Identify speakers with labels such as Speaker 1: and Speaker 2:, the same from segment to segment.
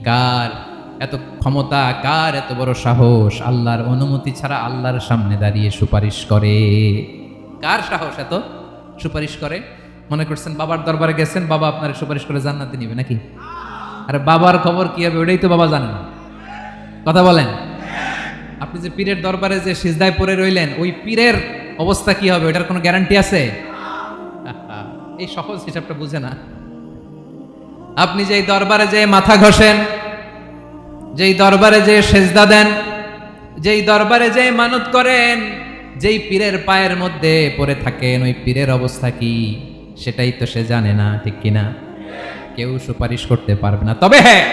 Speaker 1: কার এত ক্ষমতা, কার এত বড় সাহস আল্লাহর অনুমতি ছাড়া আল্লাহর সামনে দাঁড়িয়ে সুপারিশ করে? কার সাহস এত সুপারিশ করে? মনে করছেন বাবার দরবারে গেছেন, বাবা আপনার সুপারিশ করে জান্নাতে নিবে নাকি? আরে বাবার খবর কি হবে ওটাই তো বাবা জানে না। কথা বলেন। আপনি যে পীরের দরবারে যে সিজদায় পড়ে রইলেন, ওই পীরের অবস্থা কি হবে ওটার কোনো গ্যারান্টি আছে? এই সহজ হিসাবটা বুঝে না। আপনি যেই দরবারে যে মাথা ঘষেন, যেই দরবারে যে সেজদা দেন, যেই দরবারে যে মানত করেন, যেই পীরের পায়ের মধ্যে পড়ে থাকেন, ওই পীরের অবস্থা কি সেটাই তো সে জানে না, ঠিক কিনা? কেউ সুপারিশ করতে পারবে না। তবে হ্যাঁ,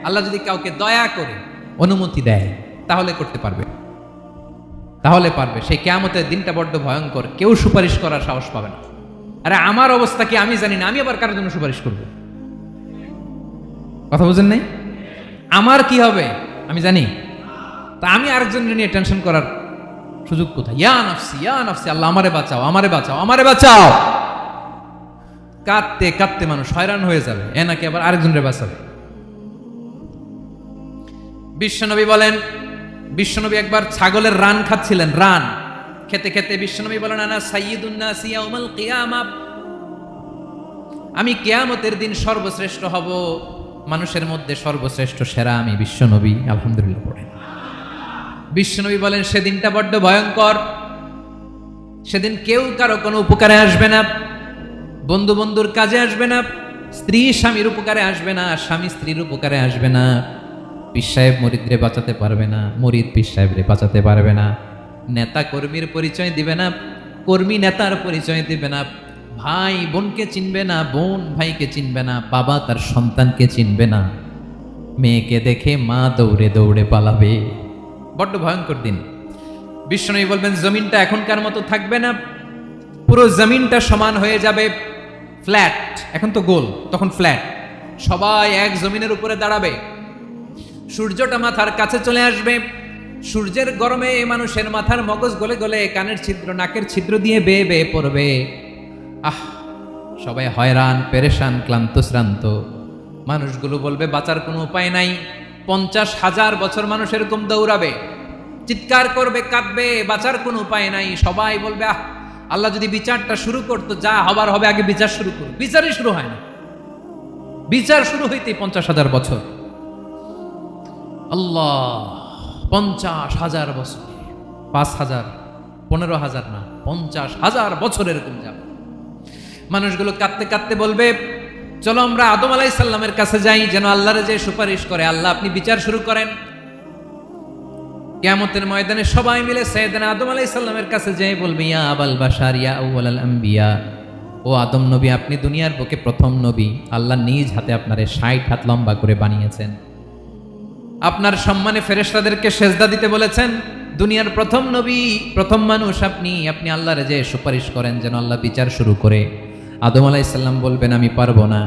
Speaker 1: আল্লাহ যদি কাউকে দয়া করে অনুমতি দেয় তাহলে করতে পারবে, তাহলে পারবে। সেই কিয়ামতের দিনটা বড্ড ভয়ঙ্কর, কেউ সুপারিশ করার সাহস পাবে না। আরে আমার অবস্থা কি আমি জানি না, আমি আবার কারোর জন্য সুপারিশ করব? কথা বুঝেন নাই? আমার কি হবে আমি জানি, তা আমি আরেকজনের নিয়ে টেনশন করার সুযোগ কোথায়? ইয়া নাফসি, ইয়া নাফসি, আল্লাহ আমারে বাঁচাও, আমারে বাঁচাও, আমারে বাঁচাও। কাঁদতে কাঁদতে মানুষ হয়রান হয়ে যাবে, এ নাকি আবার আরেকজনের বাঁচাবে। বিশ্বনবী বলেন, বিশ্বনবী একবার ছাগলের রান খাচ্ছিলেন, রান খেতে খেতে বিশ্বনবী বলেন, আনা সাইয়্যিদুন নাসি ইয়াউমাল কিয়ামা, আমি কিয়ামতের দিন সর্বশ্রেষ্ঠ হব, মানুষের মধ্যে সর্বশ্রেষ্ঠ সেরা আমি বিশ্বনবী। আলহামদুলিল্লাহ পড়েন। বিশ্বনবী বলেন সেদিনটা বড্ড ভয়ঙ্কর, সেদিন কেউ কারো কোনো উপকারে আসবে না, বন্ধু বন্ধুর কাজে আসবে না, স্ত্রী স্বামীর উপকারে আসবে না, স্বামী স্ত্রীর উপকারে আসবে না, পীর সাহেব মুরিদরে বাঁচাতে পারবে না, মুরিদ পীর সাহেবরে বাঁচাতে পারবে না, নেতা কর্মীর পরিচয় দিবে না, কর্মী নেতার পরিচয় দিবে না, ভাই বোনকে চিনবে না, বোন ভাইকে চিনবে না, বাবা তার সন্তানকে চিনবে না, মেয়েকে দেখে মা দৌড়ে দৌড়ে পালাবে। বড্ড ভয়ঙ্কর দিন। বিশ্বনবী বলবেন জমিনটা এখনকার মতো থাকবে না, পুরো জমিনটা সমান হয়ে যাবে, ফ্ল্যাট। এখন তো গোল, তখন ফ্ল্যাট। সবাই এক জমিনের উপরে দাঁড়াবে, সূর্যটা মাথার কাছে চলে আসবে, সূর্যের গরমে মানুষের মাথার মগজ গলে গলে কানের ছিদ্র নাকের ছিদ্র দিয়ে বেয়ে বেয়ে পড়বে। সবাই হয়রান, পেরেশান, ক্লান্ত শ্রান্ত। মানুষগুলো বলবে বাঁচার কোনো উপায় নাই। 50,000 বছর মানুষ এরকম দৌড়াবে, চিৎকার করবে, কাঁদবে, বাঁচার কোনো উপায় নাই। সবাই বলবে আল্লাহ যদি বিচারটা শুরু করতো, যা হবার হবে, আগে বিচার শুরু করুন। বিচারই শুরু হয় না, বিচার শুরু হইতে 50,000 বছর। আল্লাহ, 50,000 বছর, 5,000, 15,000 না, 50,000 বছর এরকম যাবে। মানুষগুলো কাঁদতে কাঁদতে বলবে চলো আমরা আদম আলাইহিস সালামের কাছে যাই, যেন আল্লাহরে যে সুপারিশ করে, আল্লাহ আপনি বিচার শুরু করেন। কিয়ামতের ময়দানে সবাই মিলে সাইয়েদনা আদম আলাইহিস সালামের কাছে যেয়ে বলবে ইয়া আবাল বাশার, ইয়া আউয়ালাল আম্বিয়া, ও আদম নবী, আপনি দুনিয়ার বুকে প্রথম নবী, আল্লাহ নিজ হাতে আপনারে 60 হাত লম্বা করে বানিয়েছেন, আপনার সম্মানে ফেরেশতাদেরকে সেজদা দিতে বলেছেন, দুনিয়ার প্রথম নবী, প্রথম মানুষ আপনি, আপনি আল্লাহরে যে সুপারিশ করেন যেন আল্লাহ বিচার শুরু করে। আদম আলাইহিস সালাম বলবেন আমি পারবো না,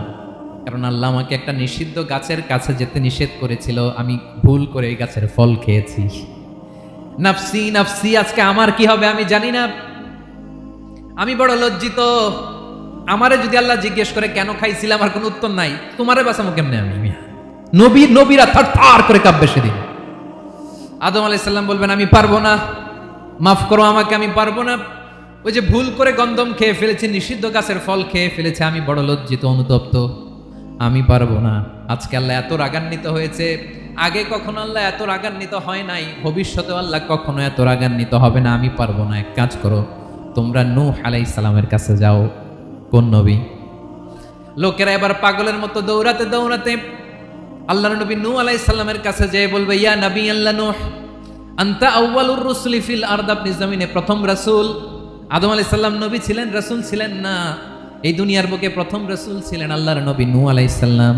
Speaker 1: কারণ আল্লাহ আমাকে একটা নিষিদ্ধ গাছের কাছে যেতে নিষেধ করেছিল, আমি ভুল করে এই গাছের ফল খেয়েছি। নাফসি নাফসি, আজকে আমার কি হবে আমি জানি না, আমি বড় লজ্জিত। আমারে যদি আল্লাহ জিজ্ঞেস করে কেন খাইছিলাম, আমার কোনো উত্তর নাই, তোমারে বাঁচাবো কেমনে আমি? নবীরা থার করে কাঁপবে সেদিন। আদম আলাইহিস সালাম বলবেন আমি পারবো না, মাফ করো আমাকে, আমি পারবো না, ওই যে ভুল করে গন্ধম খেয়ে ফেলেছি, নিষিদ্ধ গাছের ফল খেয়ে ফেলেছে, আমি বড় লজ্জিত, অনুতপ্ত, আমি পারবো না। আজকে আল্লাহ এত রাগান্বিত হয়েছে, আগে কখনো আল্লাহ এত রাগান্বিত হয় নাই, ভবিষ্যতেও আল্লাহ কখনো এত রাগান্বিত হবে না, আমি পারবো না। এক কাজ করো, তোমরা নূহ আলাইহিস সালামের কাছে যাও। কোন নবী? লোকেরা এবার পাগলের মতো দৌড়াতে দৌড়াতে আল্লাহর নবী নূহ আলাইহিস সালামের কাছে যেয়ে বলবে ইয়া নবী আল্লাহ নূহ, আনতা আউয়ালুর রুসুলি ফিল আরদ, আপনি জমিনে প্রথম রাসূল। আদম আলাইহিস সালাম নবী ছিলেন, রাসূল ছিলেন না, এই দুনিয়ার বুকে প্রথম রাসূল ছিলেন আল্লাহর নবী নূহ আলাইহিস সালাম।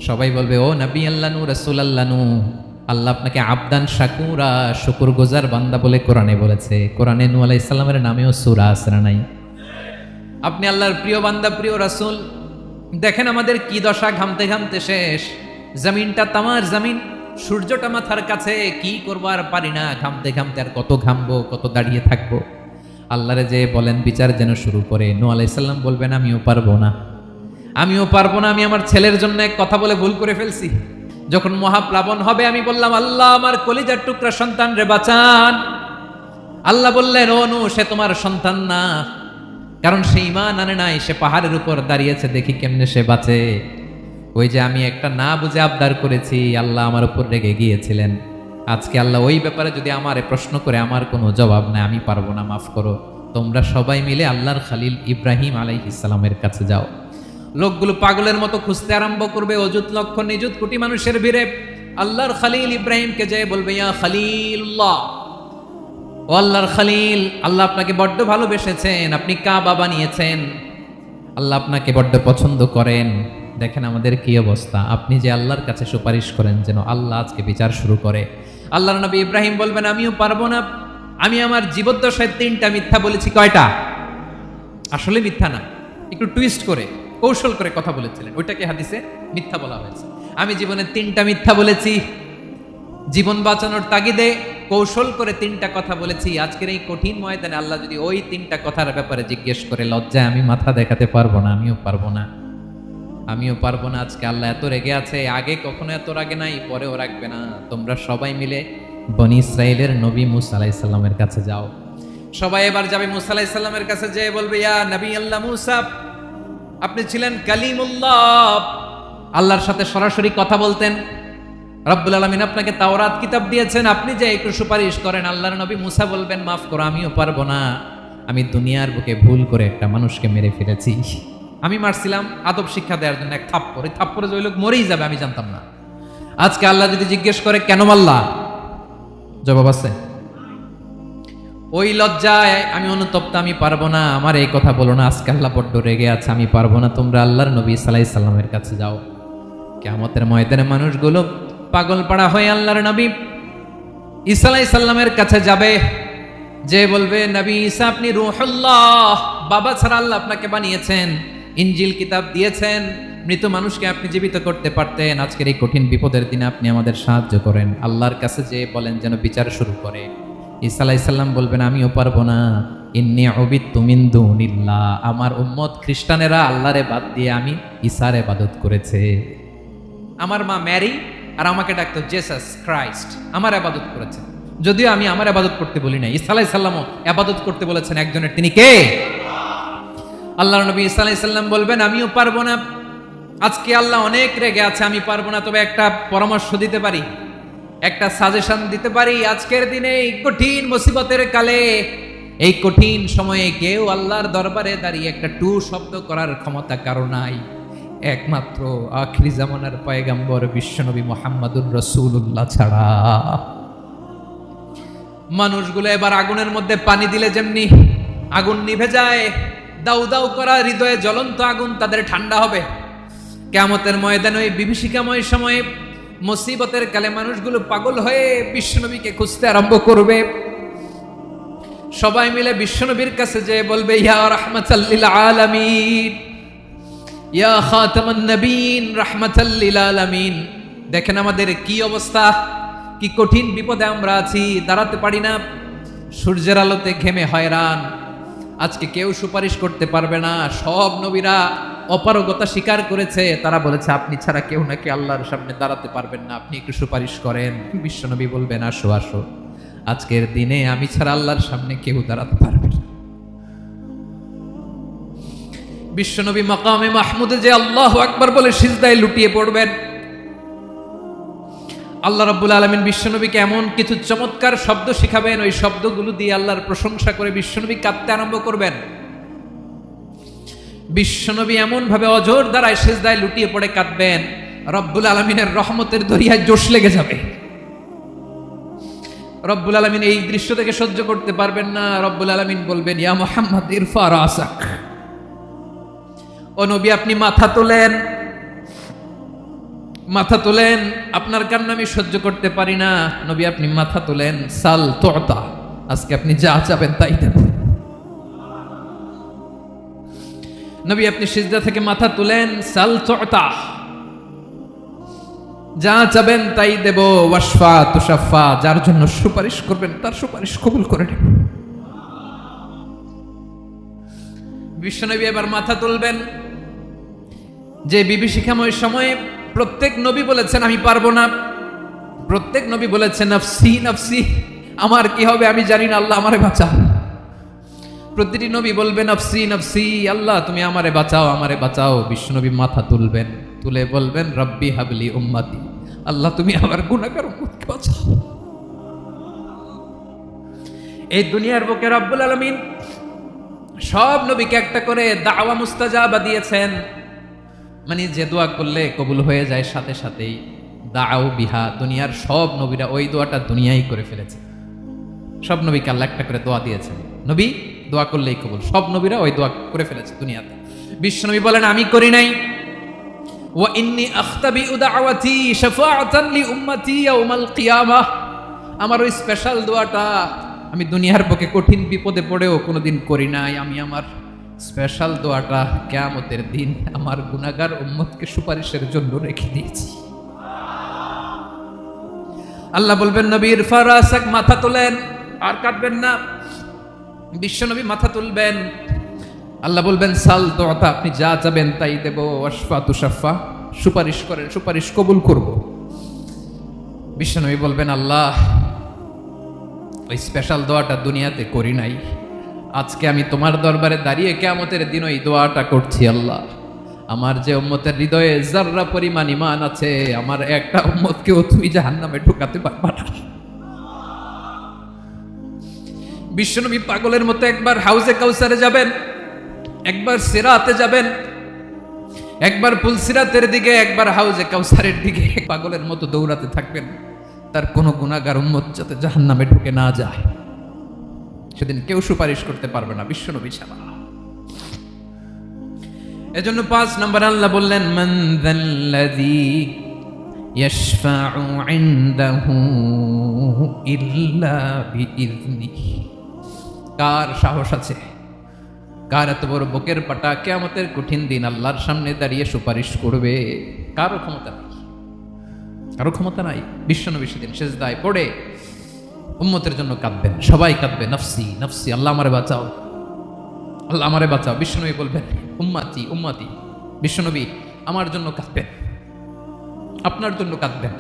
Speaker 1: সবাই বলবে ও নবী আল্লাহ নূহ, রাসূল আল্লাহ নূহ, আল্লাহ আপনাকে আবদান শাকুরা, শুকরগুজার বান্দা বলে কোরআনে বলেছে। কোরআনে নূহ আলাইহিস সালামের নামেও সূরা আছে না নাই? আপনি আল্লাহর প্রিয় বান্দা, প্রিয় রাসূল। দেখেন আমাদের কি দশা, ঘামতে ঘামতে শেষ, জমিনটা তামার জমিন, সূর্যটা মাথার কাছে, কি করবো আর পারি না, ঘামতে ঘামতে আর কত ঘামবো, কত দাঁড়িয়ে থাকবো। আল্লাহরে যে বলেন বিচার যেন শুরু করে। নূহ আলাইহিস সালাম বলবেন আমিও পারবো না, আমিও পারবো না, আমি আমার ছেলের জন্য এক কথা বলে ভুল করে ফেলছি। যখন মহাপ্লাবন হবে আমি বললাম, আল্লাহ আমার কলিজার টুকরা সন্তান রে বাঁচান। আল্লাহ বললেন, ও নূহ, সে তোমার সন্তান না, কারণ সে ঈমান আনে নাই, সে পাহাড়ের উপর দাঁড়িয়েছে, দেখি কেমনে সে বাঁচে। ওই যে আমি একটা না বুঝে আবদার করেছি, আল্লাহ আমার উপর রেগে গিয়েছিলেন। আজকে আল্লাহ ওই ব্যাপারে যদি আমারে প্রশ্ন করে, আমার কোনো জবাব নাই, আমি পারবো না, মাফ করো। তোমরা সবাই মিলে আল্লাহর খালিল ইব্রাহিম আলাইহিস সালামের কাছে যাও। লোকগুলো পাগলের মতো খুঁজতে আরম্ভ করবে, অযুত লক্ষ নিযুত কোটি মানুষের ভিড়ে আল্লাহর খালিল ইব্রাহিমকে যেয়ে বলবে, ইয়া খালিলুল্লাহ, ও আল্লাহর খালিল, আল্লাহ আপনাকে বড্ড ভালোবেসেছেন, আপনি কাবা বানিয়েছেন, আল্লাহ আপনাকে বড্ড পছন্দ করেন। দেখেন আমাদের কি অবস্থা। আপনি যে আল্লাহর কাছে সুপারিশ করেন যেন আল্লাহ আজকে বিচার শুরু করে। আল্লাহর নবী ইব্রাহিম বলবেন, আমিও পারবো না, আমি আমার জীবদ্দশায় 3টা মিথ্যা বলেছি। কয়টা? আসলে মিথ্যা না, একটু টুইস্ট করে কৌশল করে কথা বলেছিলেন, ওইটাকে হাদিসে মিথ্যা বলা হয়েছে। আমি জীবনে 3টা মিথ্যা বলেছি, জীবন বাঁচানোর তাগিদে কৌশল করে 3টা কথা বলেছি। আজকের এই কঠিন ময়দানে আল্লাহ যদি ওই 3টা কথার ব্যাপারে জিজ্ঞেস করে, লজ্জায় আমি মাথা দেখাতে পারবো না, আমিও পারবো না, আমিও পারবো না। আজকে আল্লাহ এত রেগে আছে, আগে কখনো এত রাগে নাই, পরেও রাখবে না। তোমরা সবাই মিলে বনি ইসরাইলের নবী মুসা আলাইহিস সালামের কাছে যাও। সবাই এবার যাবে মুসা আলাইহিস সালামের কাছে, যেয়ে বলবে, ইয়া নবী আল্লাহ মুসা, আপনি ছিলেন কালিমুল্লাহ, আল্লাহর সাথে সরাসরি কথা বলতেন, রব্বুল আলামিন আপনাকে তাওরাত কিতাব দিয়েছেন, আপনি যে একটু সুপারিশ করেন। আল্লাহর নবী মুসা বলবেন, মাফ করো, আমিও পারবো না, আমি দুনিয়ার বুকে ভুল করে একটা মানুষকে মেরে ফেলেছি। আমি মারছিলাম আদব শিক্ষা দেওয়ার জন্য এক থাপ্পড়, এই থাপ্পড়ে যে ওই লোক মরেই যাবে আমি জানতাম না। আজকে আল্লাহ যদি জিজ্ঞেস করে কেন মারলা, জবাব আছে? ওই লজ্জায় আমি অনুতপ্ত, আমি পারবো না, আমার এই কথা বলো না। আজকে আল্লাহ বড্ড রেগে আছে, আমি পারবো না। তোমরা আল্লাহর নবী সাল্লাল্লাহু আলাইহি সাল্লামের কাছে যাও। কিয়ামতের ময়দানে মানুষগুলো পাগল পাড়া হয়ে আল্লাহর নবী ঈসা আলাইহিস সালামের কাছে যাবে, যে বলবে, নবী ঈসা আপনি রূহুল্লাহ, বাবা ছাড়া আল্লাহ আপনাকে বানিয়েছেন, ইনজিল কিতাব দিয়েছেন, মৃত মানুষকে আপনি জীবিত করতে পারতেন। আজকের এই কঠিন বিপদের দিনে আপনি আমাদের সাহায্য করেন। আল্লাহর কাছে যে বলেন যেন বিচার শুরু করে। ঈসা আলাইহিস সালাম বলবেন, আমিও পারবো না, ইন্নী উবিদতু মিন দুনিল্লাহ, আমার উম্মত খ্রিস্টানেরা আল্লাহরে বাদ দিয়ে আমি ঈসার ইবাদত করেছে। আমার মা ম্যারি আর আমাকে ডাকতো জেসাস ক্রাইস্ট, আমার ইবাদত করেছে, যদিও আমি আমার ইবাদত করতে বলি না। ঈসা আলাইহিস সালামও ইবাদত করতে বলেছেন একজনের, তিনি কে? আল্লাহর নবী ঈসা আলাইহিস সালাম বলবেন, আমিও পারবো না, আজকে আল্লাহ অনেক রেগে আছে, আমি পারবো না, তবে একটা পরামর্শ দিতে পারি, একটা সাজেশন দিতে পারি। আজকের দিনে এই কঠিন মুসিবতের কালে, এই কঠিন সময়ে কেউ আল্লাহর দরবারে দাঁড়িয়ে একটা টু শব্দ করার ক্ষমতা কারো নাই, একমাত্র আখিরি জামানার পয়গম্বর বিশ্বনবী মুহাম্মদুর রাসূলুল্লাহ ছাড়া। মানুষগুলো এবার আগুনের মধ্যে পানি দিলে যেমনি আগুন নিভে যায়, দাউ দাউ করা হৃদয়ে জ্বলন্ত আগুন তাদের ঠান্ডা হবে। কিয়ামতের ময়দানে ওই বিভীষিকাময় সময়ে মুসিবতের কালে মানুষগুলো পাগল হয়ে বিশ্বনবীকে খুঁজতে আরম্ভ করবে। সবাই মিলে বিশ্বনবীর কাছে যেয়ে বলবে, ইয়া রাহমাতাল লিল আলামিন, ইয়া খাতামান নবীন, রাহমাতাল লিল আলামিন। দেখেন আমাদের কি অবস্থা, কি কঠিন বিপদে আমরা আছি, দাঁড়াতে পারি না, সূর্যের আলোতে ঘেমে হয়রান। আজকে কেউ সুপারিশ করতে পারবে না, সব নবীরা অপারগতা স্বীকার করেছে, তারা বলেছে আপনি ছাড়া কেউ নাকি আল্লাহর সামনে দাঁড়াতে পারবেন না, আপনি একটু সুপারিশ করেন। বিশ্বনবী বলবেন, আসো আসো, আজকের দিনে আমি ছাড়া আল্লাহর সামনে কেউ দাঁড়াতে পারবে না। বিশ্বনবী মাকামে মাহমুদে যে আল্লাহু আকবার বলে সিজদায় লুটিয়ে পড়বেন। আল্লাহ রাব্বুল আলামিন বিশ্বনবীকে এমন কিছু চমৎকার শব্দ শিখাবেন, ওই শব্দগুলো দিয়ে আল্লাহর প্রশংসা করে বিশ্বনবী কাঁদতে আরম্ভ করবেন। বিশ্বনবী এমন ভাবে অজর দ্বারায় সিজদায় লুটিয়ে পড়ে কাঁদবেন, রব্বুল আলামিনের রহমতের দরিয়ায় জোশ লেগে যাবে। রব্বুল আলামিন এই দৃশ্য থেকে সহ্য করতে পারবেন না। রব্বুল আলামিন বলবেন, ইয়া মুহাম্মদ ইরফা রাসাক, ও নবী আপনি মাথা তোলেন, মাথা তোলেন, আপনার কান্না আমি সহ্য করতে পারি না। নবী আপনি মাথা তোলেন, সাল তুতা, আজকে আপনি যা চাবেন তাই দেব। নবী আপনি সিজদা থেকে মাথা তুলেন, সাল তুতা, যা চাবেন তাই দেব। ওয়াশফা তুশাফা, যার জন্য সুপারিশ করবেন তার সুপারিশ কবুল করে নেব। বিশ্বনবী এবার মাথা তুলবেন, যে বিভীষিকাময় সময়ে প্রত্যেক নবী বলেছেন আমি পারবো না, প্রত্যেক নবী বলেছেন নফসি নফসি, আমার কি হবে আমি জানি না, আল্লাহ আমারে বাঁচাও। প্রতিটি নবী বলবেন নফসি নফসি, আল্লাহ তুমি আমারে বাঁচাও আমারে বাঁচাও। বিশ্বনবী মাথা তুলবেন, তুলে বলবেন রব্বি হাবলি উম্মতি, আল্লাহ তুমি আমার গুনাহগার উম্মতকে বাঁচাও। এই দুনিয়ার বুকে রব্বুল আলামিন সব নবীকে একটা করে দাওয়া মুস্তাজাবা দিয়েছেন, মানে যে দোয়া করলে কবুল হয়ে যায় সাথে সাথেই। দাও বিহা, দুনিয়ার সব নবীরা ওই দোয়াটা দুনিয়ায় করে ফেলেছে। সব নবীকে আল্লাহ একটা করে দোয়া দিয়েছেন, নবী দোয়া করলেই কবুল। সব নবীরা ওই দোয়া করে ফেলেছে দুনিয়াতে। বিশ্বনবী বলেন আমি করি নাই। ওয়া ইন্নী আখতাবিউ দাওয়াতি শাফাআতান লি উম্মতি ইয়াউমাল কিয়ামাহ, আমার ওই স্পেশাল দোয়াটা আমি দুনিয়ার বুকে কঠিন বিপদে পড়েও কোনোদিন করি নাই। আমি আমার স্পেশাল দোয়াটা কিয়ামতের দিন আমার গুনাহগার উম্মতকে সুপারিশের জন্য রেখে দিয়েছি। আল্লাহ বলবেন নবীর ফারাসাক, মাথা তোলেন, আর কাটবেন না। বিশ্বনবী মাথা তুলবেন, আল্লাহ বলবেন সাল দোয়াটা, আপনি যা চাবেন তাই দেব। ওয়াশফা তুশাফা, সুপারিশ করেন, সুপারিশ কবুল করব। বিশ্বনবী বলবেন আল্লাহ ওই স্পেশাল দোয়াটা দুনিয়াতে করি নাই, আজকে আমি তোমার দরবারে দাঁড়িয়ে কিয়ামতের দিন ওই দোয়াটা করছি। আল্লাহ আমার যে উম্মতের হৃদয়ে যাররা পরিমাণ ঈমান আছে, আমার একটা উম্মতকেও তুমি জাহান্নামে ঢুকাতে পারবা না। বিশ্বনবী পাগলের মতো একবার হাউজে কাউসারে যাবেন, একবার সিরাতে যাবেন, একবার পুলসিরাতের দিকে, একবার হাউজে কাউসারের দিকে পাগলের মতো দৌড়াতে থাকবেন, তার কোনো গুনাহগার উম্মত যাতে জাহান্নামে ঢুকে না যায়। সেদিন কেউ সুপারিশ করতে পারবে না বিশ্বনবী ছাড়া। এজন্য 5 নম্বর আল্লাহ বললেন মান যাল্লাযী ইয়াশফাউ ইনদাহু ইল্লা বিইযনিহি, কার সাহস আছে, কার এত বড় বুকের পাটা কিয়ামতের কঠিন দিন আল্লাহর সামনে দাঁড়িয়ে সুপারিশ করবে? কারো ক্ষমতা নেই, কারো ক্ষমতা নাই। বিশ্বনবী সেদিন সেজদায় পড়ে উম্মতের জন্য কাঁদবেন, সবাই কাঁদবে নফসি নফসি, আল্লাহ আমারে বাঁচাও, আল্লাহ আমারে বাঁচাও। বিশ্বনবী বলবেন উম্মতি উম্মতি, বিশ্বনবী আমার জন্য কাঁদবেন, আপনার জন্য কাঁদবেন,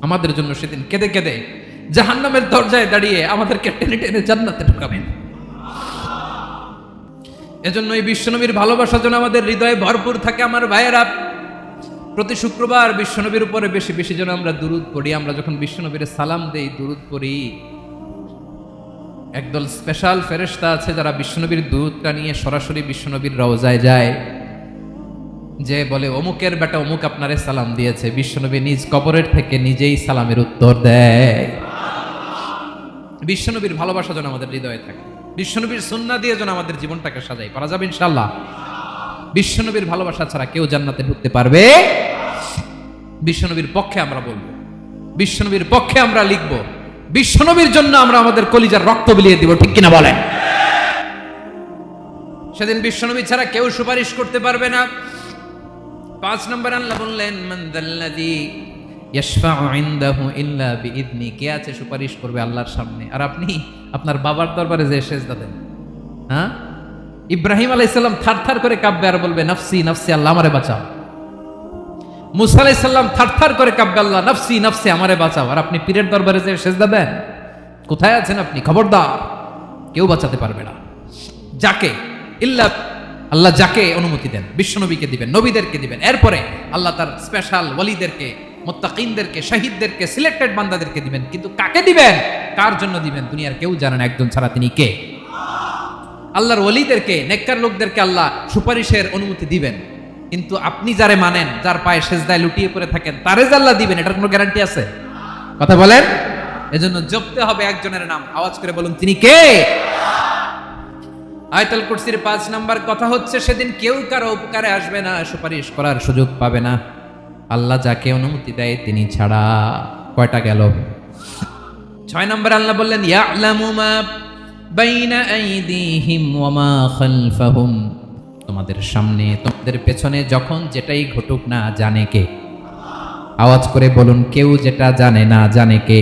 Speaker 1: আমাদের জন্য সেদিন কেঁদে কেঁদে জাহান্নামের দরজায় দাঁড়িয়ে আমাদেরকে টেনে টেনে জান্নাতে ঢুকাবেন। এজন্য এই বিশ্বনবীর ভালোবাসা যেন আমাদের হৃদয়ে ভরপুর থাকে। আমার ভাইয়েরা, প্রতি শুক্রবার বিশ্বনবীর উপরে বেশি বেশি যেন আমরা দুরূদ পড়ি। আমরা যখন বিশ্বনবীর সালাম দেই, দুরূদ পড়ি, একদল স্পেশাল ফেরেশতা আছে যারা বিশ্বনবীর দুরূদটা নিয়ে সরাসরি বিশ্বনবীর রওজায় যায়, যে বলে অমুকের বেটা অমুক আপনারে সালাম দিয়েছে। বিশ্বনবী নিজ কবরের থেকে নিজেই সালামের উত্তর দেয়। বিশ্বনবীর ভালোবাসা যেন আমাদের হৃদয়ে থাকে, বিশ্বনবীর সুন্নাহ দিয়ে যেন আমাদের জীবনটাকে সাজাই, পারা যাবে ইনশাআল্লাহ। বিশ্বনবীর ভালোবাসা ছাড়া কেউ জান্নাতে ঢুকতে পারবে? বিশ্বনবীর পক্ষে আমরা বলবো, বিশ্বনবীর পক্ষে আমরা লিখব, বিশ্বনবীর জন্য আমরা আমাদের কলিজার রক্ত বিলিয়ে দিব, ঠিক কিনা বলেন? সেদিন বিশ্বনবী ছাড়া কেউ সুপারিশ করতে পারবে না। 5 নম্বর আল্লাহ বললেন মান যাল্লাযী ইয়াশফাউ ইনদাহু ইল্লা বিইযনি, কে আছে সুপারিশ করবে আল্লাহর সামনে আর আপনি আপনার বাবার দরবারে যে সেজদা দেন? হ্যাঁ, ইব্রাহিম আলাইহিস সালাম থারথার করে কাঁপবে আর বলবে নফসি নফসি, আল্লাহ আমারে বাঁচাও। মুসা আলাইহিস সালাম থারথার করে কাঁপবে, আল্লাহ নফসি নফসি, আমারে বাঁচাও। আর আপনি পীরের দরবারে যে সেজদা দেন? কোথায় আছেন আপনি? খবরদার, কেউ বাঁচাতে পারবে না। যাকে ইল্লা, আল্লাহ যাকে অনুমতি দেন বিশ্বনবীকে দিবেন, নবীদেরকে দিবেন, এরপরে আল্লাহ তার স্পেশাল ওয়ালিদেরকে, মুত্তাকিনদেরকে, শহীদদেরকে, সিলেক্টেড বান্দাদেরকে দিবেন। কিন্তু কাকে দিবেন, কার জন্য দিবেন দুনিয়ার কেউ জানে না, একজন ছাড়া, তিনি কে? আল্লাহর ওয়ালিদেরকে, নেককার লোকদেরকে আল্লাহ সুপারিশের অনুমতি দিবেন। কিন্তু আপনি যারে মানেন, যার পায়ে সেজদায় লুটিয়ে পড়ে থাকেন, তারে যে আল্লাহ দিবেন, এটার কোনো গ্যারান্টি আছে? কথা বলেন। এজন্য জপতে হবে একজনের নাম, আওয়াজ করে বলুন তিনি কে? আয়াতুল কুরসির 5 নাম্বার কথা হচ্ছে সেদিন কেউ কারো উপকারে আসবে না, সুপারিশ করার সুযোগ পাবে না, আল্লাহ যাকে অনুমতি দেয় তিনি ছাড়া। কয়টা গেল? 6 নম্বর আল্লাহ বললেন ইয়ালামু মা বাইনা আইদিহিম ওয়া মা খালফাহুম, তোমাদের সামনে তোমাদের পেছনে যখন যেটাই ঘটুক না জানে কে? আওয়াজ করে বলুন, কেউ যেটা জানে না জানে কে?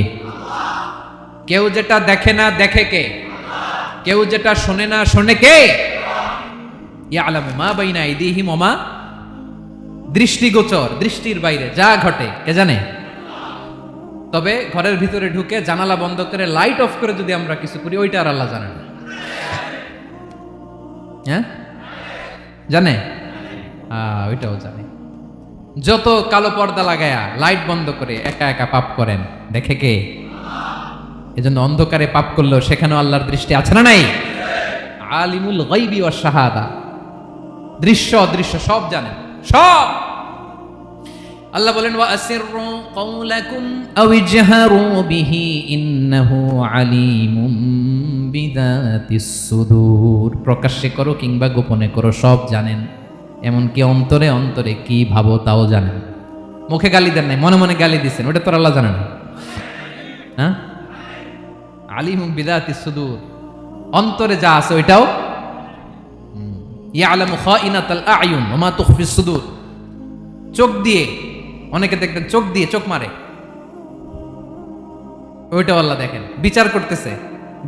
Speaker 1: কেউ যেটা দেখে না দেখে কে? কেউ যেটা শোনে না শোনে কে? ইয়ালামু মা বাইনা আইদিহিম ওয়া মা দৃষ্টিগোচর, দৃষ্টির বাইরে যা ঘটে কে জানে? তবে ঘরের ভিতরে ঢুকে জানালা বন্ধ করে লাইট অফ করে যদি আমরা কিছু করি, ওইটা আর আল্লাহ জানে না। হ্যাঁ, জানে? ওইটাও জানে। যত কালো পর্দা লাগায়া লাইট বন্ধ করে একা একা পাপ করেন, দেখে কে? এজন্য অন্ধকারে পাপ করলেও সেখানেও আল্লাহর দৃষ্টি আছে না নাই? আলিমুল গায়বি ওয়াশ শাহাদা, দৃশ্য অদৃশ্য সব জানেন, সব। আল্লাহ বলেন ওয়া আসিররু কাওলাকুম আও ইজহারু বিহি ইন্নাহু আলিমুম বিযাতিস সুদূর। প্রকাশ্যে করো কিংবা গোপনে করো, সব জানেন। এমনকি অন্তরে অন্তরে কি ভাবো তাও জানেন। মুখে গালি দেন নাই, মনে মনে গালি দিচ্ছেন, ওটা তো আল্লাহ জানে না? হ্যাঁ, আলিমুম বিযাতিস সুদূর, অন্তরে যা আছে ওইটাও। ইয়ালামু খাইনাতাল আয়ুন ওয়া মা তুখফিস সুদূর। চোখ দিয়ে, অনেকে দেখবেন চোখ দিয়ে চোখ মারে, ওইটাও আল্লাহ দেখেন। বিচার করতেছে,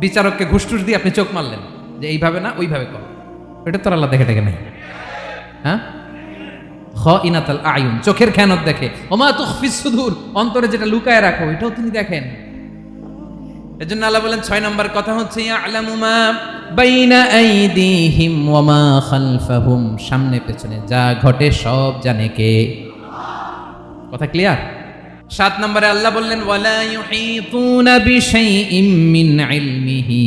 Speaker 1: বিচারককে ঘুষ টুস দিয়ে আপনি চোখ মারলেন যে এইভাবে না ওইভাবে কর, ওইটা তো আল্লাহ দেখে দেখে নাই? হ্যাঁ, খাইনাতাল আয়ুন, চোখের খেয়ানত দেখে। ওয়া মা তুখফিস সুদূর, অন্তরে যেটা লুকায় রাখো ওইটাও তিনি দেখেন। এজন্য আল্লাহ বলেন 6 নম্বর কথা হচ্ছে ইয়ালামু মা বাইনা আইদিহিম ওয়া মা খালফাহুম, সামনে পেছনে যা ঘটে সব জানে কে? কথা ক্লিয়ার? 7 নম্বরে আল্লাহ বললেন ওয়ালা ইউহিতুনা বিশাইইম মিন ইলমিহি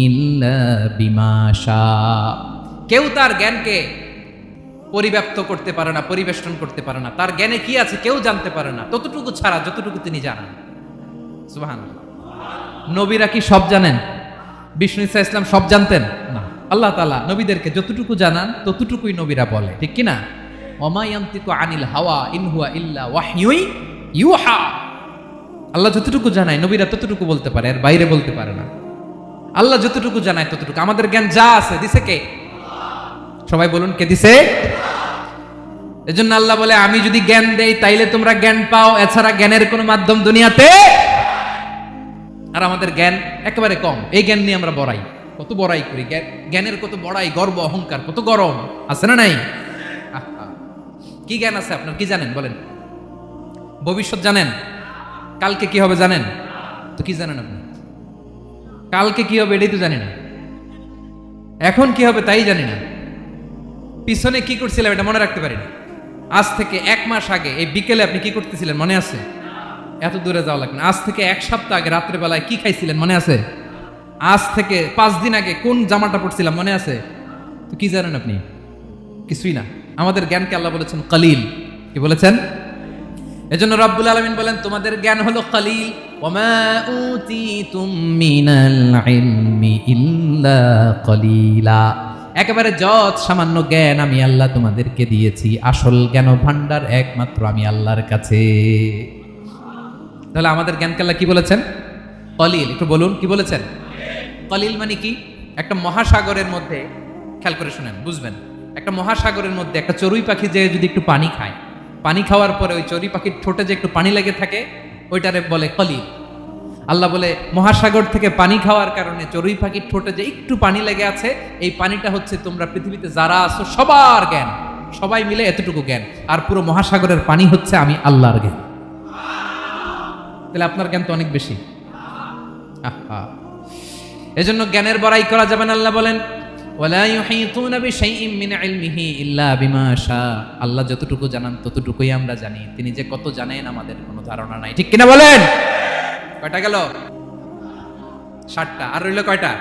Speaker 1: ইল্লা বিমা শা। কেউ তার জ্ঞানকে পরিব্যাপ্ত করতে পারে না, পরিবেষ্টন করতে পারে না। তার জ্ঞানে কি আছে কেউ জানতে পারে না, ততটুকু ছাড়া যতটুকু তিনি জানেন। সুবহানাল্লাহ। নবীরা কি সব জানেন? বিষ্ণু ঈসা ইসলাম সব জানতেন না। আল্লাহ তাআলা নবীদেরকে যতটুকু জানান ততটুকুই নবীরা বলে, ঠিক কি না? ওমা ইয়ানতিকু আনিল হাওয়া ইন হুয়া ইল্লা ওয়াহয়ুই ইউহা। আল্লাহ যতটুকু জানায় নবীরা ততটুকু বলতে পারে, এর বাইরে বলতে পারে না। আল্লাহ যতটুকু জানায় ততটুকু। আমাদের জ্ঞান যা আছে দিছে কে? সবাই বলুন, কে দিছে? এজন্য আল্লাহ বলে আমি যদি জ্ঞান দেই তাইলে তোমরা জ্ঞান পাও, এছাড়া জ্ঞানের কোনো মাধ্যম দুনিয়াতে। আর আমাদের জ্ঞান একেবারে কম, এই জ্ঞান নিয়ে আমরা বড়াই, কত বড়াই করি, জ্ঞানের কত বড়াই, গর্ব অহংকার, কত গরম আছে না নাই? কি জ্ঞান আছে আপনার? কি জানেন বলেন? ভবিষ্যৎ জানেন? কালকে কি হবে জানেন? তো কি জানেন আপনি? কালকে কি হবে এটাই তো জানি না, এখন কি হবে তাই জানি না, পিছনে কি করছিলাম এটা মনে রাখতে পারি না। আজ থেকে 1 মাস আগে এই বিকেলে আপনি কি করতেছিলেন মনে আছে? এত দূরে যাওয়া লাগবে না। আজ থেকে 1 সপ্তাহ আগে রাত্রে বেলায় কি খাইছিলেন মনে আছে? আজ থেকে 5 দিন আগে কোন জামাটা পরছিলাম মনে আছে? তো কি জানেন আপনি? কিছুই না। আমাদের জ্ঞানকে আল্লাহ বলেছেন কলিল। কি বলেছেন? এজন্য রব্বুল আলামিন বলেন তোমাদের জ্ঞান হলো কলিল। ওয়ামা উতিতুম মিনাল ইলমি ইল্লা কলিলা। একেবারে যত সামান্য জ্ঞান আমি আল্লাহ তোমাদেরকে দিয়েছি, আসল জ্ঞান ভান্ডার একমাত্র আমি আল্লাহর কাছে। তাহলে আমাদের জ্ঞানকে আল্লাহ কি বলেছেন? কলিল। একটু বলুন কি বলেছেন? কলিল মানে কি? একটা মহাসাগরের মধ্যে, খেয়াল করে শুনেন বুঝবেন, একটা মহাসাগরের মধ্যে একটা চড়ুই পাখি যে যদি একটু পানি খায়, পানি খাওয়ার পরে ওই চড়ুই পাখির ঠোঁটে যে একটু পানি লেগে থাকে ওইটারে বলে কলিল। আল্লাহ বলে মহাসাগর থেকে পানি খাওয়ার কারণে চড়ুই পাখির ঠোঁটে যে একটু পানি লেগে আছে, এই পানিটা হচ্ছে তোমরা পৃথিবীতে যারা আছো সবার জ্ঞান, সবাই মিলে এতটুকু জ্ঞান, আর পুরো মহাসাগরের পানি হচ্ছে আমি আল্লাহর জ্ঞান। তাহলে আপনার জ্ঞান তো অনেক বেশি। এজন্য জ্ঞানের বড়াই করা যাবে না। আল্লাহ বলেন ওয়ালা ইউহিতুনা বিশাইইম মিন ইলমিহি ইল্লা বিমা শা। আল্লাহ যতটুকু জানান ততটুকুই আমরা জানি, তিনি যে কত জানেন আমাদের কোনো ধারণা নাই, ঠিক কিনা বলেন? কয়টা গেল? 7টা। আর রইল কয়টা?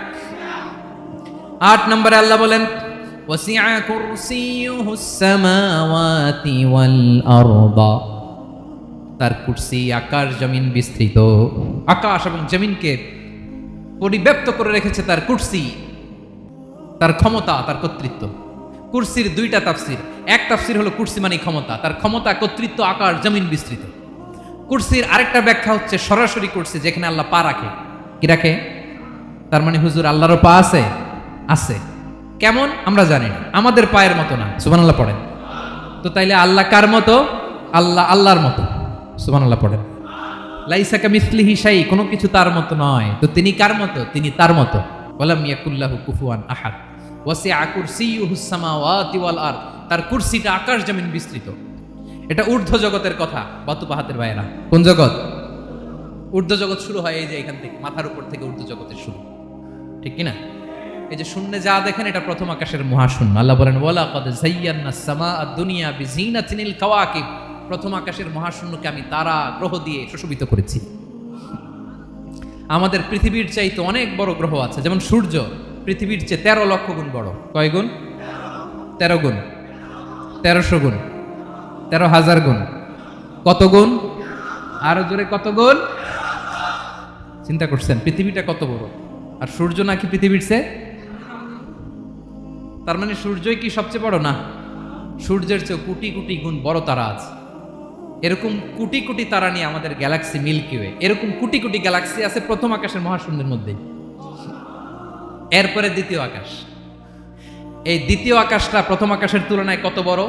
Speaker 1: 8 নম্বরে আল্লাহ বলেন ওয়াসিআ কুরসিয়ুহুস সামাওয়াতি ওয়াল আরদা। তার কুরসি আকাশ জমিন বিস্তৃত, আকাশ এবং জমিনকে পরিব্যাপ্ত করে রেখেছে তার কুরসি, তার ক্ষমতা, তার কর্তৃত্ব। কুরসির 2টা তাফসির। এক তাফসির হলো কুরসি মানে ক্ষমতা, তার ক্ষমতা, কর্তৃত্ব, আকাশ জমিন বিস্তৃত। কুরসির আরেকটা ব্যাখ্যা হচ্ছে সরাসরি কুরসি, যেখানে আল্লাহ পা রাখে। কি রাখে? তার মানে হুজুর আল্লাহরও পা আছে? আছে। কেমন আমরা জানি না, আমাদের পায়ের মতো না। সুবহানাল্লাহ পড়েন তো। তাইলে আল্লাহ কার মতো? আল্লাহ আল্লাহর মতো। সুবহানাল্লাহ পড়েন। লাইসা কামিসলিহি শাই, কোনো কিছু তার মতো নয়। তো তিনি কার মতো? তিনি তার মতো। ওয়ালাম ইয়াকুল্লাহু কুফুয়ান আহাদ। ওয়াসিআ কুরসিয়ুহুস সামাওয়াতি ওয়াল আরদ। তার কুরসিটা আকাশ জমিন বিস্তৃত। এটা ঊর্ধ্ব জগতের কথা। বাতুপাহাতের ভাইয়েরা, কোন জগৎ? ঊর্ধ্ব জগৎ শুরু হয় এই যে এখান থেকে, মাথার উপর থেকে ঊর্ধ্ব জগতের শুরু, ঠিক কিনা? এই যে শূন্যে যা দেখেন এটা প্রথম আকাশের মহাশূন্য। আল্লাহ বলেন ওয়ালাকাদ যায়্যানাস সামাআদ দুনিয়া বিজিনাতিল কাওয়াকিব, প্রথম আকাশের মহাশূন্যকে আমি তারা গ্রহ দিয়ে সুশোভিত করেছি। আমাদের পৃথিবীর চাইতে অনেক বড় গ্রহ আছে, যেমন সূর্য পৃথিবীর চেয়ে 13 লক্ষ গুণ বড়। কয় গুণ? 13 গুণ, 1300 গুণ, 13,000 গুণ। কত গুণ? আরো জোরে কত গুণ? চিন্তা করছেন পৃথিবীটা কত বড়, আর সূর্য নাকি পৃথিবীর চেয়ে? তার মানে সূর্যই কি সবচেয়ে বড়? না, সূর্যের চেয়ে কোটি কোটি গুণ বড় তারা আছে। এরকম কোটি কোটি তারা নিয়ে আমাদের গ্যালাক্সি মিল্কি ওয়ে, এরকম কোটি কোটি গ্যালাক্সি আছে প্রথম আকাশের মহাশূন্যের মধ্যে। এরপরে দ্বিতীয় আকাশ। এই দ্বিতীয় আকাশটা প্রথম আকাশের তুলনায় কত বড়?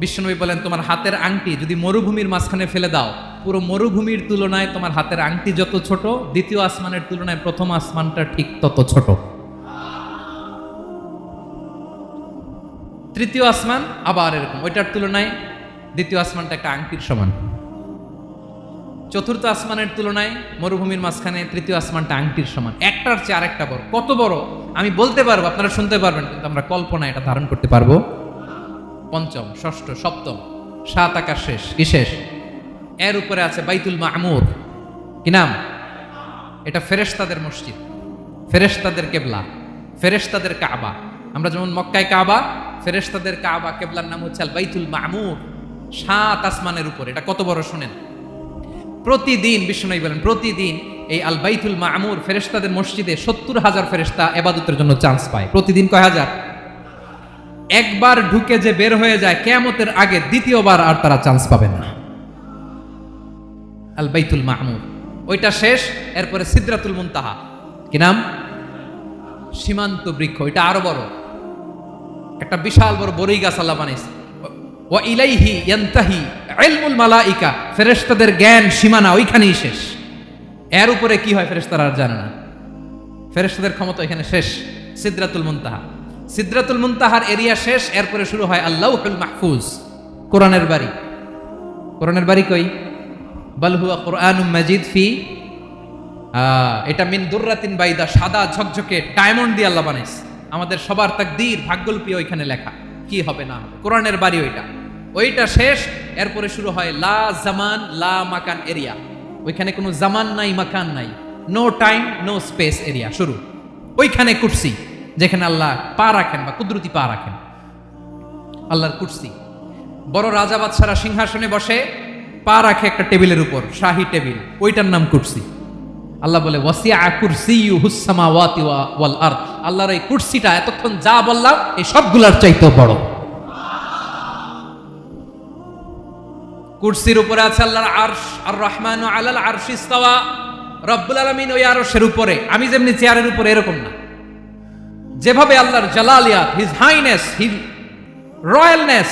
Speaker 1: বিশ্বনবী বলেন তোমার হাতের আংটি যদি মরুভূমির মাঝখানে ফেলে দাও, পুরো মরুভূমির তুলনায় তোমার হাতের আংটি যত ছোট, দ্বিতীয় আসমানের তুলনায় প্রথম আসমানটা ঠিক তত ছোট। তৃতীয় আসমান আবার এরকম, ওইটার তুলনায় দ্বিতীয় আসমানটা একটা আংটির সমান। চতুর্থ আসমানের তুলনায় মরুভূমির মাঝখানে তৃতীয় আসমানটা আংটির সমান। একটার চেয়ে আরেকটা বড়। কত বড় আমি বলতে পারবো, আপনারা শুনতে পারবেন, কিন্তু আমরা কল্পনা এটা ধারণ করতে পারবো? পঞ্চম, ষষ্ঠ, সপ্তম, 7 আকাশ শেষ। কি শেষ? এর উপরে আছে বাইতুল মামুর। কি নাম? এটা ফেরেশতাদের মসজিদ, ফেরেশতাদের কেবলা, ফেরেশতাদের কাবা। আমরা যেমন মক্কায় কাবা, ফেরেশতাদের কাবা কেবলার নাম হচ্ছে আল বাইতুল মামুর। 7 আসমানের উপরে। এটা কত বড় শুনেন। প্রতিদিন বিশ্বনবী বলেন প্রতিদিন এই আল বাইতুল মামুর ফেরেশতাদের মসজিদে 70,000 ফেরেশতা ইবাদতের জন্য চান্স পায়। প্রতিদিন কয় হাজার? একবার ঢুকে যে বের হয়ে যায় কিয়ামতের আগে দ্বিতীয়বার আর তারা চান্স পাবে না। আল বাইতুল মামুর ওইটা শেষ। এরপরে সিদরাতুল মুনতাহা। কি নাম? সীমান্ত বৃক্ষ। এটা আরো বড়, একটা বিশাল বড় বড়ই গাছ আল্লাহ বানাইছে। ওয়া ইলাইহি ইয়ানতাহি ইলমুল মালাইকা, ফেরেশতাদের জ্ঞান সীমানা ওইখানেই শেষ। এর উপরে কি হয় ফেরেশতারা আর জানে না। ফেরেশতাদের ক্ষমতা এখানে শেষ। সিদরাতুল মুনতাহা, সিদরাতুল মুনতাহার এরিয়া শেষ। এরপরে শুরু হয় আল্লাহুল মাহফুজ, কোরআনের বাড়ি। কোরআনের বাড়ি কই? বাল হুয়া কুরআনুম মাজিদ ফি, এটা মিন দুররাতিন বাইদা, সাদা ঝকঝকে ডায়মন্ড দিয়ে আল্লাহ বানাইছে। আমাদের সবার তাকদীর ভাগ্যলিপি ওইখানে লেখা, কি হবে না হবে। কোরআনের বাড়ি ওইটা, ওইটা শেষ। এরপরে শুরু হয় লা জামান লা মাকান এরিয়া। ওইখানে কোনো জামান নাই, মাকান নাই, no time no space area শুরু। ওইখানে কুরসি, যেখানে আল্লাহ পা রাখেন বা কুদরতি পা রাখেন, আল্লাহর কুরসি। বড় রাজা বাদশারা সিংহাসনে বসে পা রাখে একটা টেবিলের উপর, শাহী টেবিল, ওইটার নাম কুরসি। আল্লাহ বলে ওয়াসিআ কুরসিয়ুহুস সামাওয়াতি ওয়াল আরদ, আল্লাহর এই কুরসিটা এতক্ষণ যা বললাম এই সবগুলোর চাইতেও বড়। কুরসির উপরে আছে আল্লাহর আরশ, আর রহমানু আলাল আরশি ইস্তাওয়া, রব্বুল আলামিন ওই আরশের উপরে। আমি যেমনি চেয়ারের উপরে এরকম না। যেভাবে আল্লাহর জালালিয়াত, হিজ হাইনেস, হিজ রয়্যালনেস,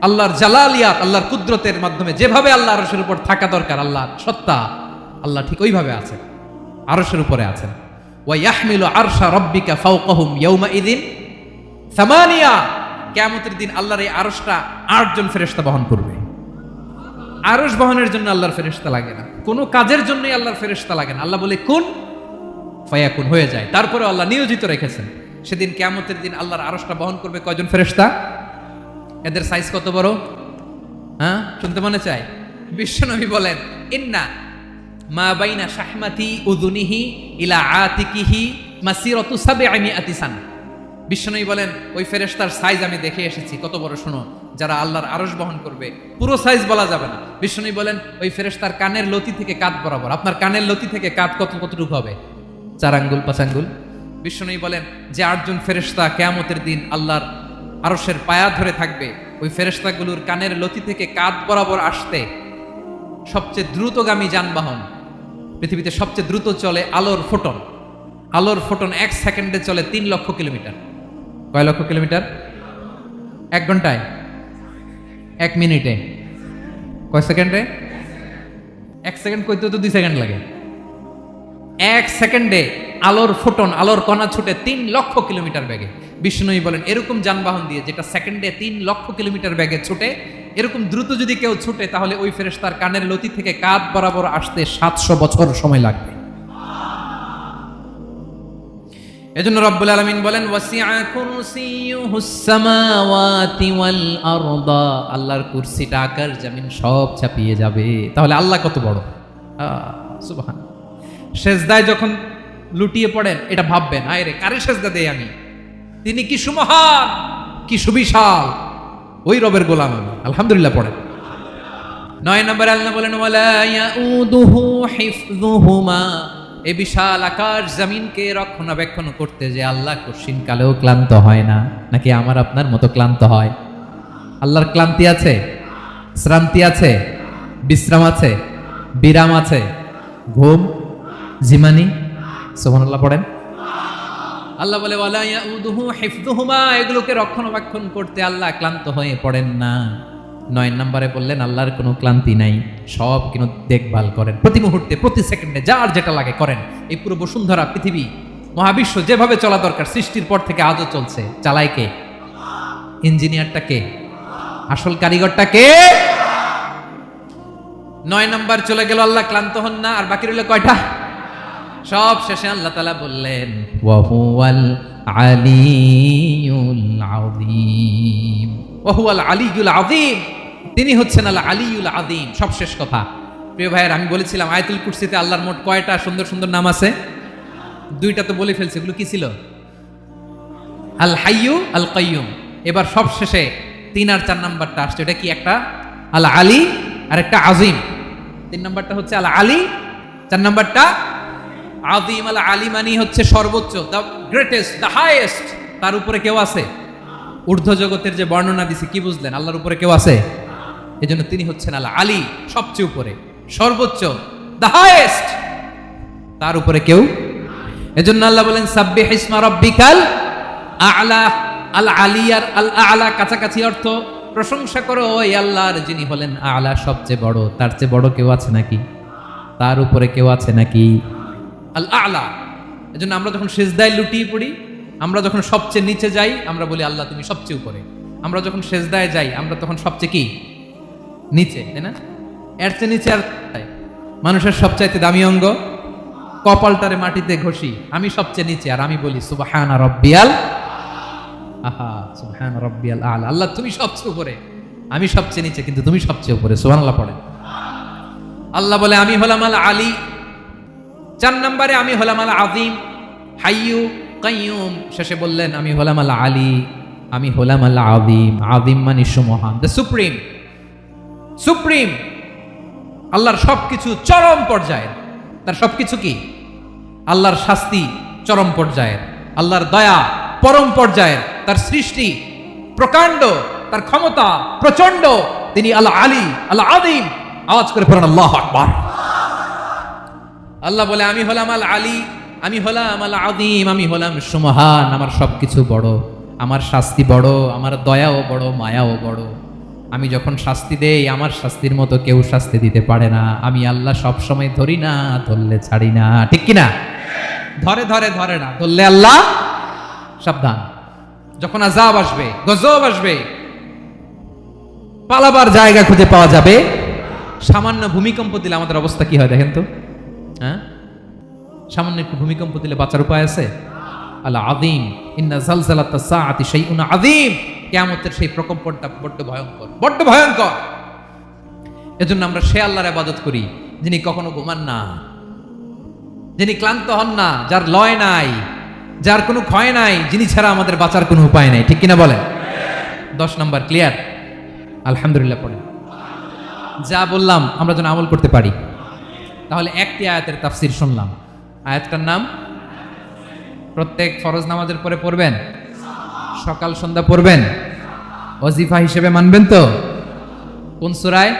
Speaker 1: আল্লাহর জালালিয়াত, আল্লাহর কুদরতের মাধ্যমে যেভাবে আল্লাহ আরশের উপর থাকা দরকার, আল্লাহর সত্তা, আল্লাহ ঠিক ওইভাবে আছেন, আরশের উপরে আছেন। ওয়া ইয়াহমিলু আরশা রাব্বিকা ফাওকাহুম ইয়াওমা ইযিন সামানিয়া, কিয়ামতের দিন আল্লাহর এই আরশটা 8 জন ফেরেশতা বহন করবে। আরশ বহনের জন্য আল্লাহর ফেরেশতা লাগে না, কোনো কাজের জন্যই আল্লাহর ফেরেশতা লাগে না। আল্লাহ বলে কুন ফায়াকুন, হয়ে যায়। তারপরে আল্লাহ নিয়োজিত রেখেছেন। সেদিন কিয়ামতের দিন আল্লাহর আরশটা বহন করবে কয়জন ফেরেশতা? এদের সাইজ কত বড়? হ্যাঁ, শুনতে মনে চায়? বিশ্বনবী বলেন ইন্না মা বাইনা শাহমাতি উযুনিহি ইলা আতিকিহি মাসিরাতু 700 সানা। বিশ্বনবী বলেন ওই ফেরেশতার সাইজ আমি দেখে এসেছি। কত বড় শোনো, যারা আল্লাহর আরশ বহন করবে, পুরো সাইজ বলা যাবে না। বিশ্বনবী বলেন ওই ফেরেশতার কানের লতি থেকে কাঁধ বরাবর। আপনার কানের লতি থেকে কাঁধ কতটুকু হবে? 4 আঙ্গুল 5 আঙ্গুল। বিশ্বনবী বলেন যে 8 জন ফেরেশতা কিয়ামতের দিন আল্লাহর আরশের পায়া ধরে থাকবে, ওই ফেরেশতাগুলোর কানের লতি থেকে কাঁধ বরাবর আসতে সবচেয়ে দ্রুতগামী যানবাহন, পৃথিবীতে সবচেয়ে দ্রুত চলে আলোর ফোটন। আলোর ফোটন 1 সেকেন্ডে চলে 3 লক্ষ কিলোমিটার। কয় লক্ষ কিলোমিটার? 1 ঘন্টায়? 1 মিনিটে? কয় সেকেন্ডে? 1 সেকেন্ড কইতে তো 2 সেকেন্ড লাগে। 1 সেকেন্ডে আলোর ফোটন, আলোর কণা ছুটে 3 লক্ষ কিলোমিটার বেগে। বিষ্ণুই বলেন এরকম যানবাহন দিয়ে, যেটা সেকেন্ডে 3 লক্ষ কিলোমিটার বেগে ছুটে, এরকম দ্রুত যদি কেউ ছুটে তাহলে ওই ফেরেশতার কানের লতি থেকে কাঁধ বরাবর আসতে 700 বছর সময় লাগবে। এজন্য রব্বুল আলামিন বলেন ওয়াসিআ কুরসিয়ুহুস সামাওয়াতি ওয়াল আরদা, আল্লাহর কুরসিটা আকাশ জমিন সব চাপিয়ে যাবে। তাহলে আল্লাহ কত বড়, সুবহান। সেজদায় যখন লুটিয়ে পড়েন এটা ভাববেন, আয় রে কারে সেজদা দেই আমি, তিনি কি সুমহান, কি সুবিশাল, ওই রবের গোলাম আমি, আলহামদুলিল্লাহ পড়েন। 9 নম্বরে আল্লাহ বলেন ওয়ালা ইয়াউদুহু হিফযুহুমা, এই বিশাল আকাশ জমিনকে রক্ষণাবেক্ষণ করতে যে আল্লাহ কঠিন কালেও ক্লান্ত হয় না, নাকি আমার আপনার মতো ক্লান্ত হয়? আল্লাহর ক্লান্তি আছে, শ্রান্তি আছে, বিশ্রাম আছে, বিরাম আছে, ঘুম জিমানি? সুবহানাল্লাহ পড়েন। আল্লাহ বলে ওয়ালা ইয়াউদুহু হিফযুহুমা, এগুলোকে রক্ষণাবেক্ষণ করতে আল্লাহ ক্লান্ত হয়ে পড়েন না। 9 নম্বরে বললেন আল্লাহর কোনো ক্লান্তি নাই, সব কিন্তু দেখভাল করেন, প্রতি মুহূর্তে প্রতি সেকেন্ডে যার যেটা লাগে করেন। এই পুরো বসুন্ধরা পৃথিবী মহাবিশ্ব যেভাবে চলা দরকার সৃষ্টির পর থেকে আজও চলছে, চালায় কে? ইঞ্জিনিয়ারটা কে? আসল কারিগরটা কে? 9 নম্বর চলে গেল, আল্লাহ ক্লান্ত হন না, আর বাকি রইল কয়টা? সব শেষে আল্লাহ তাআলা বললেন ওয়া হুয়াল আলিয়ুল আযীম, ওয়া হুয়াল আলিয়ুল আযীম, তিনি হচ্ছেন আল আলিয়ুল আযীম। সব শেষ কথা প্রিয় ভাইয়ের, আমি বলেছিলাম আয়াতুল কুরসিতে আল্লাহর মোট কয়টা সুন্দর সুন্দর নাম আছে? 2টা তো বলে ফেলছে, এগুলো কি ছিল? আল হাইয়ু আল কাইয়ুম। এবার সব শেষে 3 আর 4 নাম্বারটা আসছে, এটা কি? একটা আল আলী আর একটা আযীম। 3 নাম্বারটা হচ্ছে আল আলী, 4 নাম্বারটা আযীম। আল আলী মানে হচ্ছে সর্বোচ্চ, দ্য গ্রেটেস্ট, দ্য হাইয়েস্ট। তার উপরে কেউ আছে? ঊর্ধ্ব জগতের যে বর্ণনা দিছি কি বুঝলেন? আল্লাহর উপরে কেউ আছে? এজন্য তিনি হচ্ছেন আল আলী, সবচেয়ে উপরে, সর্বোচ্চ, দ্য হাইয়েস্ট, তার উপরে কেউ। এজন্য আল্লাহ বলেন সাব্বিহ ইসমা রাব্বিকাল আ'লা। আল আলী আর আল আ'লা কাছাকাছি অর্থ, প্রশংসা করো ওই আল্লাহর যিনি হলেন আ'লা, সবচেয়ে বড়। তার চেয়ে বড় কেউ আছে নাকি? তার উপরে কেউ আছে নাকি? আল আ'লা। এজন্য আমরা যখন সিজদায় লুটিয়ে পড়ি, আমরা যখন সবচেয়ে নিচে যাই, আমরা বলি আল্লাহ তুমি সবচেয়ে উপরে। আমরা যখন সিজদায় যাই, আমরা তখন সবচেয়ে কি? নিচে, তাই না? এর চেয়ে নিচে আর মানুষের সবচাইতে দামি অঙ্গ কপালটারে মাটিতে ঘষি, আমি সবচেয়ে নিচে, আর আমি বলি সুবহানা রাব্বিয়াল আহা, সুবহানা রাব্বিয়াল আ'লা। আল্লাহ তুমি সবচেয়ে উপরে, আমি সবচেয়ে নিচে, কিন্তু তুমি সবচেয়ে উপরে। সুবহানাল্লাহ পড়েন। আল্লাহ বলে আমি হলাম আল আলী। 4 নম্বরে আমি হলাম আল আযীম, হাইয়ু কাইয়ুম। শেষে বললেন আমি হলাম আল আলী, আমি হলাম আল আযীম। আযীম মানে সুমহান, দ্য সুপ্রিম। সুপ্রিম আল্লাহর সবকিছু চরম পর্যায়ের। তার সবকিছু কি? আল্লাহর শাস্তি চরম পর্যায়ের, আল্লাহর দয়া পরম পর্যায়ের, তার সৃষ্টি প্রকাণ্ড, তার ক্ষমতা প্রচন্ড। তিনি আল আলী আল আযীম। আওয়াজ করে পড়েন আল্লাহু আকবার। আল্লাহ বলে আমি হলাম আল আলী, আমি হলাম আল আযীম, আমি হলাম সুমহান। আমার সবকিছু বড়, আমার শাস্তি বড়, আমার দয়াও বড়, মায়াও বড়। আমি যখন শাস্তি দেই, আমার শাস্তির মতো কেউ শাস্তি দিতে পারে না। আমি আল্লাহ সব সময় ধরি না, ধরলে ছাড়ি না, ঠিক কিনা? ধরে ধরে ধরে না, ধরলে আল্লাহ সাবধান। যখন আযাব আসবে, গজব আসবে, পালাবার জায়গা খুঁজে পাওয়া যাবে। সামান্য ভূমিকম্প দিলে আমাদের অবস্থা কি হয় দেখেন তো? হ্যাঁ, সামান্য একটু ভূমিকম্প দিলে বাঁচার উপায় আছে? আল আযীম, ইন্না যালযালাতাস সাআতি শাইউন আযীম। কিয়ামতের সেই প্রকম্পনটা বড্ড ভয়ঙ্কর, বড্ড ভয়ঙ্কর। এজন্য আমরা সে আল্লাহর ইবাদত করি যিনি কখনো ঘুমান না, যিনি ক্লান্ত হন না, যার লয় নাই, যার কোনো ক্ষয় নাই, যিনি ছাড়া আমাদের বাঁচার কোনো উপায় নাই, ঠিক কিনা বলেন? 10 নম্বর ক্লিয়ার? আলহামদুলিল্লাহ পড়েন। যা বললাম আমরা যেন আমল করতে পারি। তাহলে একটি আয়াতের তাফসীর শুনলাম, আয়াতটার নাম প্রত্যেক ফরজ নামাজের পরে পড়বেন, সকাল সন্ধ্যা পড়বেন, ওয়াজিফা হিসেবে মানবেন তো? কোন সূরায়?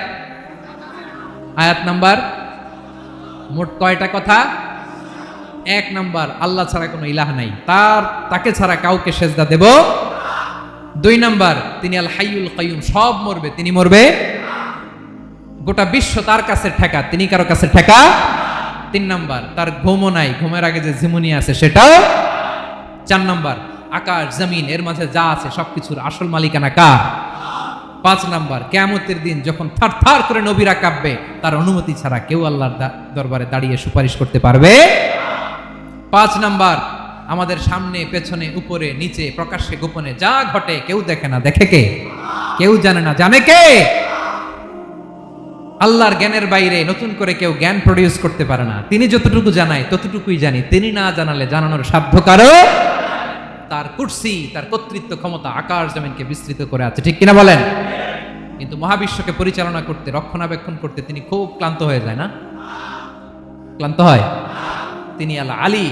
Speaker 1: আয়াত নাম্বার। মোট কয়টা কথা? 1 নাম্বার, আল্লাহ ছাড়া কোনো ইলাহ নাই, তাকে ছাড়া কাউকে সেজদা দেব। 2 নাম্বার, তিনি আল হাইয়ুল কাইয়ুম, সব মরবে, তিনি মরবে। গোটা বিশ্ব তার কাছে ঠেকা, তিনি কারো কাছে ঠেকা। 3 নাম্বার, তার ঘুমও নাই, ঘুমের আগে যে ঝিমুনি আছে সেটাও। 4 নাম্বার, আকাশ জমিন এর মাঝে যা আছে সবকিছুর আসল মালিকানা কার? 5 নাম্বার, কিয়ামতের দিন যখন থারথার করে নবীরা কাঁপবে, তার অনুমতি ছাড়া কেউ আল্লাহর দরবারে দাঁড়িয়ে সুপারিশ করতে পারবে। 5 নাম্বার, আমাদের সামনে পেছনে উপরে নিচে প্রকাশ্যে গোপনে যা ঘটে কেউ দেখে না, দেখে কে? কেউ জানে না, জানে কে? আল্লাহর জ্ঞানের বাইরে নতুন করে কেউ জ্ঞান প্রডিউস করতে পারে না। তিনি যতটুকু জানায় ততটুকুই জানি, তিনি না জানালে জানানোর সাধ্য কারো। তার কুরসি, তার কর্তৃত্ব ক্ষমতা আকাশ জমিনকে বিস্তৃত করে আছে, ঠিক কিনা বলেন? কিন্তু মহাবিশ্বকে পরিচালনা করতে, রক্ষণাবেক্ষণ করতে তিনি খুব ক্লান্ত হয়ে যায় না? ক্লান্ত হয়? তিনি আল আলী,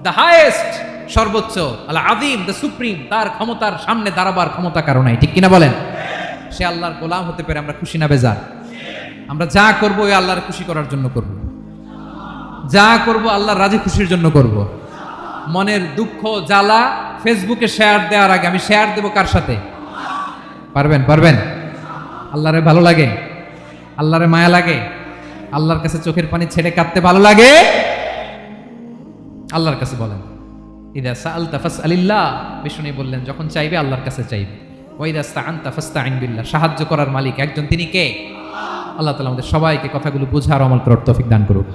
Speaker 1: দ্য হাইয়েস্ট, সর্বোচ্চ, আল আযীম, দ্য সুপ্রিম, তার ক্ষমতার সামনে দাঁড়াবার ক্ষমতা কারো নাই, ঠিক কিনা বলেন? সে আল্লাহর গোলাম হতে পেরে আমরা খুশি না বেজার? আমরা যা করবো ওই আল্লাহর খুশি করার জন্য করব, যা করব আল্লাহর রাজি খুশির জন্য করব। মনের দুঃখ জ্বালা ফেসবুকে শেয়ার দেওয়ার আগে আমি শেয়ার দেব কার সাথে? পারবেন? পারবেন? আল্লাহরে ভালো লাগে? আল্লাহরে মায়া লাগে? আল্লাহর কাছে চোখের পানি ছেড়ে কাঁদতে ভালো লাগে? আল্লাহর কাছে বলেন, ইদা সাআলতা ফাসআলিল্লাহ, বিষ্ণু বললেন যখন চাইবে আল্লাহর কাছে চাইবে। ওয়া ইদা ইসতাআনতা ফাসতাঈন বিল্লাহ, সাহায্য করার মালিক একজন, তিনি কে? আল্লাহ তাআলা আমাদের সবাইকে কথাগুলো বুঝার আমল করার তৌফিক দান করুন।